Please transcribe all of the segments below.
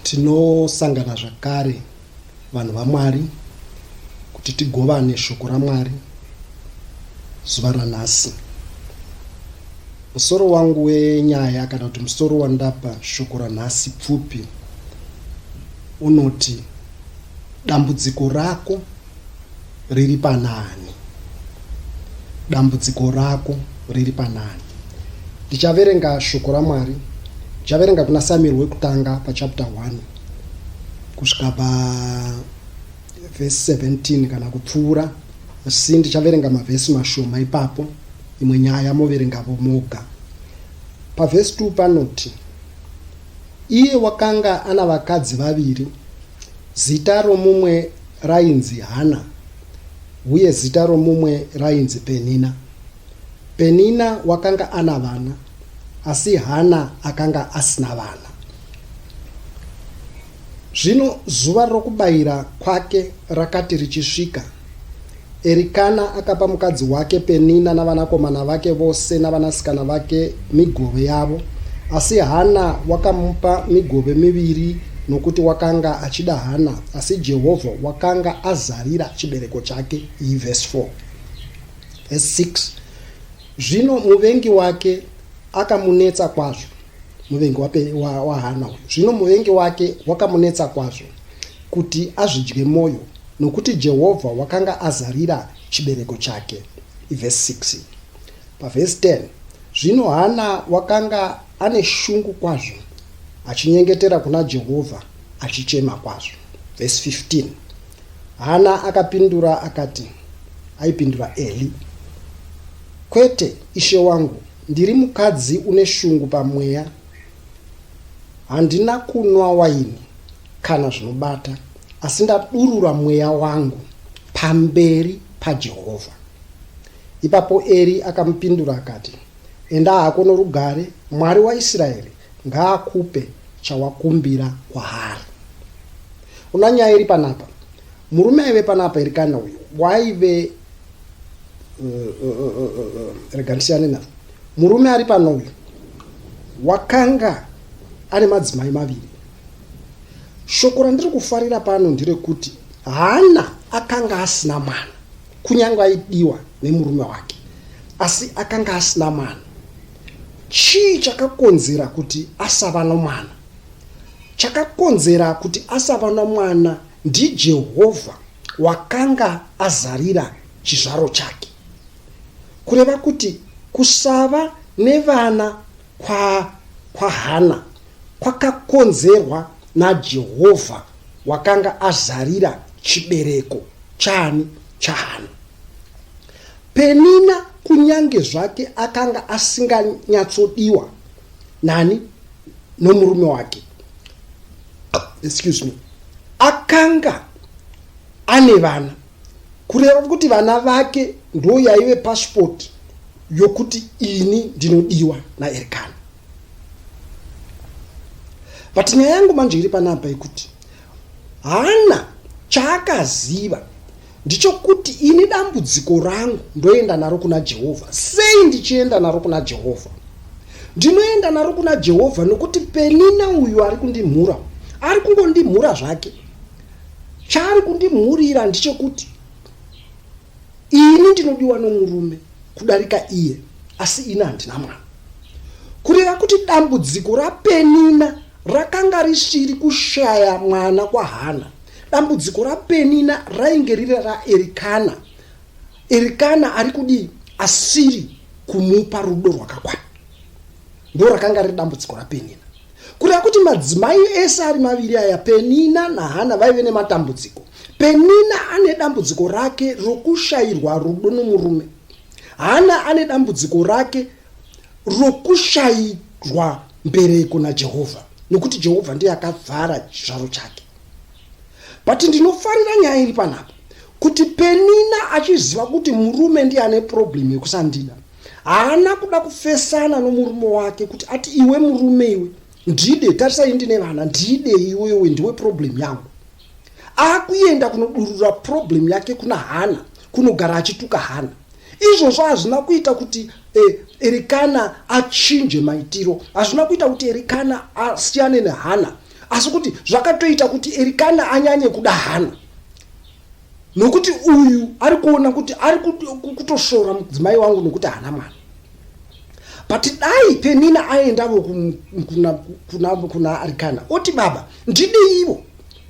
Tinosangana zvakare vanhu vaMwari kuti tigovane shoko raMwari zuva ranhasi. Musoro wangu wenyaya kana kuti musoro wandapa shoko ranhasi pfupi unoti dambudziko rako riri panani. Dambudziko rako riri panani. Ndichaverenga shoko raMwari. Ndichaverenga kuna Samuel wekutanga pachapter 1 kusvika pavhesi 17 kana kupfuura. Asi ndichaverenga mavhesi mashoma ipapo, imwe nyaya moverengapo moga. Pavhesi 2 panoti, iye wakanga ana vakadzi vaviri, zita romumwe rainzi Hana uye zita romumwe rainzi Penina. Penina wakanga ana vana, asi Hana akanga asina vana. Zvino zuva rokubayira kwake rakati richisvika, Erikana akapa mukadzi wake Penina navanakomana vake vose navanasikana vake migove yavo, asi Hana wakamupa migove miviri nokuti wakanga achida Hana, asi Jehovha wakanga azarira chibereko chake. Verse 4. Verse 6. Zvino muvengi wake akamunetsa kwazvo, muvengi wa Hana. Zvino muvengi wake wakamunetsa kwazvo kuti azvidye moyo, nokuti Jehovha wakanga azarira chibereko chake. Verse 6. Pavhesi 10. Zvino Hana wakanga ane shungu kwazvo, achinyengetera kuna Jehovha achichema kwazvo. Verse 15. Hana akapindura akati, aipindura Eli, kwete ishe wangu, ndiri mukadzi une shungu pamweya, handina kunwa waini kana zvinobata, asi ndadurura mweya wangu pamberi paJehovha. Ipapo Eri akamupindura akati, enda hako norugare, Mwari waIsraeri ngaakupe chawakumbira kwaari. Una nyaya iri panapa. Murume aive panapa Erikana uyu waive reganisiyane nazvo. Murume ari pano uyu wakanga ane madzimai maviri. Shoko randiri kufarira pano nderekuti Hana akanga asina mwana, kunyange aidiwa nemurume wake, asi akanga asina mwana. Chii chakakonzera kuti asava nomwana? Chakakonzera kuti asava nomwana ndiJehovha wakanga azarira chizvaro chake. Kureva kuti kusava nevana kwa Hana kwakakonzerwa naJehovha wakanga azarira chibereko chaHana. Penina kunyange zvake akanga asinganyatsodiwa nani nomurume wake, akanga ane vana, kureva kuti vana vake ndo yaive passport yokuti ini ndinodiwa naErikana. But nyaya yangu manje iri panapa ikuti Hana chaakaziva ndichokuti ini dambudziko rangu ndoenda naro kuna Jehovha. Sei ndichienda naro kuna Jehovha? Ndinoenda naro kuna Jehovha nokuti Penina uyu ari kundimhura, ari kungondimhura zvake. Chaari kundimhurira ndichokuti ini ndinodiwa nomurume kudarika iye, asi ini handina mwana. Kureva kuti dambudziko raPenina rakanga risiri kushaya mwana kwa Hana. Dambudziko raPenina rainge riri raErikana. Erikana ari kudi asiri kumupa rudo rwakakwana. Ndo rakanga riri dambudziko raPenina. Kureva kuti madzimai ese ari maviri aya, Penina naHana, vaive nematambudziko. Penina ane dambudziko rake rokushayirwa rudo nomurume. Hana ane dambudziko rake rokushayirwa mbereko naJehovha, nokuti Jehovha ndiye akavhara chizvaro chake. But ndinofarira nyaya iri panapa kuti Penina achiziva kuti murume ndiye ane problem yekusandida, haana kuda kufesana nomurume wake kuti ati iwe murume iwe ndide, tarisa ndine vana, ndide iwewe ndiwe problem yangu. Akuenda kunodurura problem yake kuna Hana, kunogara achituka Hana. Izvozvo hazvina kuita kuti Erikana achinje maitiro, hazvina kuita kuti Erikana asiyane neHana, asi kuti zvakatoita kuti Erikana anyanye kuda Hana, nokuti uyu ari kuona kuti ari kutoshora mudzimai wangu nokuti hana mwana. But dai Penina aendavo kuna Erikana oti baba ndideivo,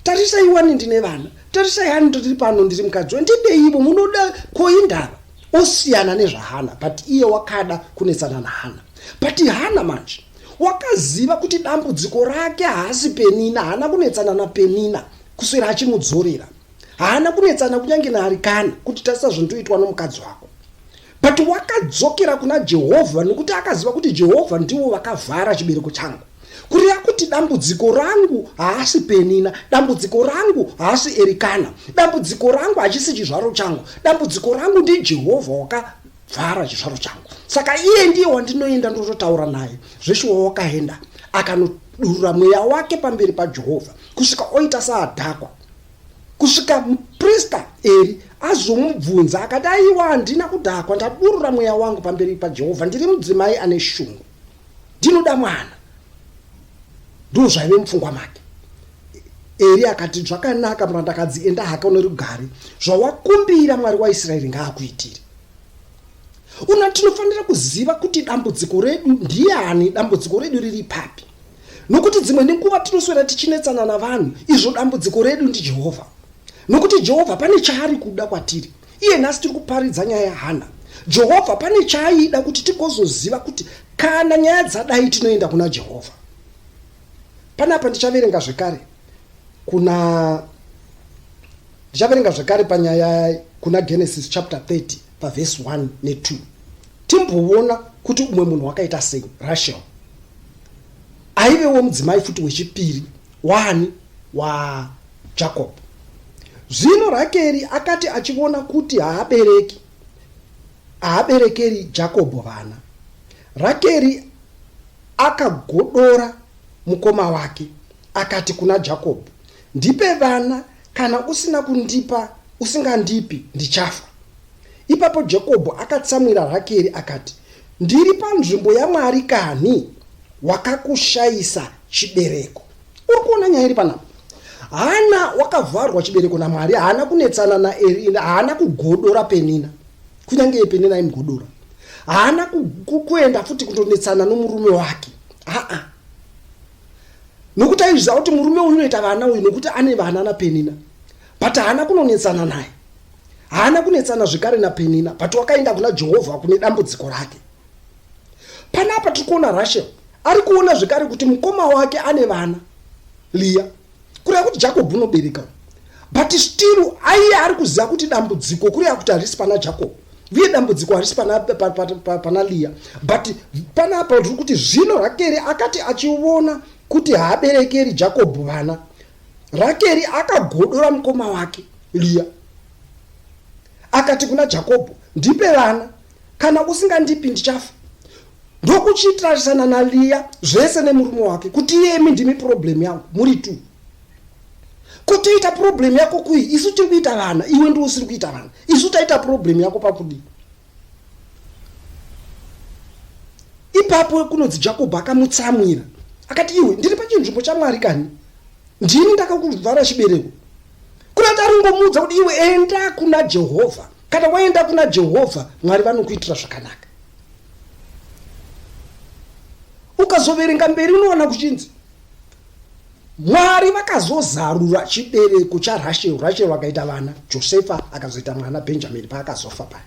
tarisaiwani ndine vana, tarisai ndiri pano ndiri mukadzi ndideivo, munoda koindava osiyana nezvahana. But iye wakada kunetsana naHana. But Hana manje wakaziva kuti dambudziko rake haasi Penina, haana kunetsana naPenina kuswera achimudzorera, haana kunetsana kunyange naErikana kuti tarisa zvindoitwa nomukadzi wako. But wakadzokera kuna Jehovha nokuti akaziva kuti Jehovha ndivo vakavhara chibereko changu, kureva kuti dambudziko rangu haasi Penina, dambudziko rangu haasi Erikana, dambudziko rangu hachisi chizvaro changu, dambudziko rangu ndi Jehovha wakavhara chizvaro changu. Saka iye ndiye wandinoenda ndototaura naye. Zveshuwa wakaenda akanodurura mweya wake pamberi paJehovha kusvika oita saadhakwa, kusvika muprista Eri azomubvunza akati aiwa handina kudhakwa, ndadurura mweya wangu pamberi paJehovha, ndiri mudzimai ane shungu, ndinoda mwana. Ndo zvaive mupfungwa make. Eri akati zvakanaka murandakadzi, enda hake unorugare, zvawakumbira Mwari waIsraeri ngaakuitire. Una tinofanira kuziva kuti dambudziko redu ndiani, dambudziko redu riri papi. Nokuti dzimwe nenguva tinoswera tichinetsana navanhu, izvo dambudziko redu ndi Jehovha. Nokuti Jehovha pane chaari kuda kwatiri. Iye nhasi tiri kuparidza nyaya yaHana. Jehovha pane chaaida kuti tigozoziva kuti kana nyaya dzadai tinoenda kuna Jehovha. Panapa ndichaverenga zvekare panyaya kuna Genesis chapter 30 paverse 1 ne2. Timboona kuti umwe munhu wakaita sei, Rachel aivewo mudzimai futi wechipiri wani waJacob. Zvino Rakeri akati achiona kuti haaberekeri Jacob vana, Rakeri akagodora mukoma wake akati kuna Jacob, ndipe vana, kana usingandipi ndichafa. Ipapo Jacob akatsamwira Rakeri akati, ndiri panzvimbo yaMwari kani wakakushayisa chibereko. Uri kuona nyaya iri panapa. Hana wakavharwa chibereko naMwari, haana kunetsana naEri, haana kugodora Penina, kunyange Penina imugodora, haana kuenda futi kundonetsana nomurume wake. Nokuti aiziva kuti murume uyu unoita vana uyu nokuti ane vana naPenina, but haana kunonetsana naye, haana kunetsana zvekare naPenina, but wakaenda kuna Jehovha kune dambudziko rake. Panapa tikuona Rachel ari kuona zvekare kuti mukoma wake ane vana Leah, kureva kuti Jacob unobereka, but still aiye ari kuziva kuti dambudziko kureva kuti harisi pana Jacob, uye dambudziko harisi pana Leah. But panapa tiri kuti zvino Rakeri akati achiona kuti haaberekeri Jacob vana, Rakeri akagodora mukoma wake Leah akati kuna Jacob, ndipe vana, kana usingandipi ndichafa. Ndokuchitarisana na Leah zvese nemurume wake kuti iyemi ndimi problem yangu, muri tu. Kuti ita problem yako kui, isu tiri kuita vana, iwe ndiwe usiri kuita vana, isu taita problem yako pakudi. Ipapo kunodzi Jacob akamutsamwira akati, iwe ndiri pachinzvimbo chaMwari kani, ndini ndakakuvhara chibereko. Kuna taringomudza kuti iwe enda kuna Jehovha, kana waenda kuna Jehovha Mwari vanokuitira zvakanaka. Ukazoverenga mberi unoona kuchinzi Mwari vakazozarura chibereko chaRachel, Rachel vakaita vana, Josefa akazoita mwana Benjamin paakazofa paya.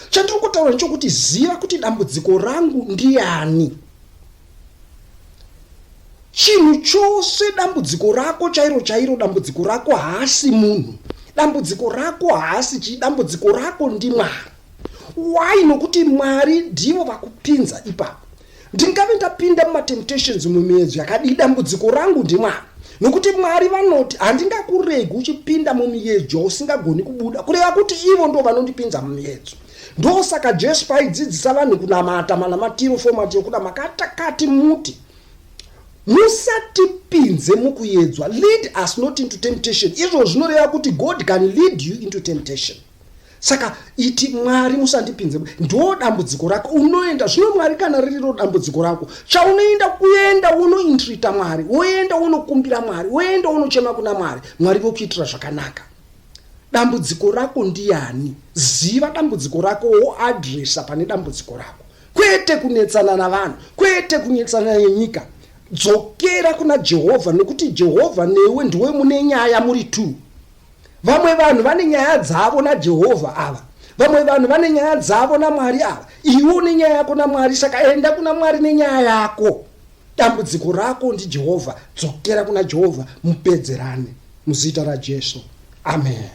Chandiri kutaura ndechokuti ziva kuti dambudziko rangu ndiani. Chinhu chose dambudziko rako chairo, dambudziko rako haasi munhu, dambudziko rako haasi dambudziko rako ndi Mwari. Why? Nokuti Mwari ndivo vakupinza ipapo. Ndingave ndapinda mumatemptations mumiedzo yakadii, dambudziko rangu ndi Mwari. Nokuti Mwari vanoti handingakuregi uchipinda mumiedzo usingagoni kubuda, kureva kuti ivo ndo vanondipinza mumiedzo. Ndosaka Jesu paidzidzisa vanhu kunamata manamatiro fomati yokuda makatakati muti musatipinze mukuedzwa, lead us not into temptation. Izvo zvinoreva kuti God can lead you into temptation. Saka iti Mwari musandipinze, ndo dambudziko rako. Unoenda zvino Mwari kana riri dambudziko rako, chaunoenda kuenda unointrita Mwari, woenda unokumbira Mwari, woenda unochema kuna Mwari, Mwari vokuitira zvakanaka. Dambudziko rako ndiani? Ziva dambudziko rako, woadresa pane dambudziko rako. Kwete kunetsana navanhu, kwete kunetsana nenyika. Dzokera kuna Jehovha, nekuti Jehovha newe ndiwe mune nyaya muri tu. Vamwe vanhu vane nyaya dzavo na Jehovha ava, vamwe vanhu vane nyaya dzavo na Mwari ava. Iwe une nyaya yako na Mwari, saka enda kuna Mwari nenyaya yako. Dambudziko rako ndi Jehovha, dzokera kuna Jehovha, mupedzerane muzita raJesu. Amen.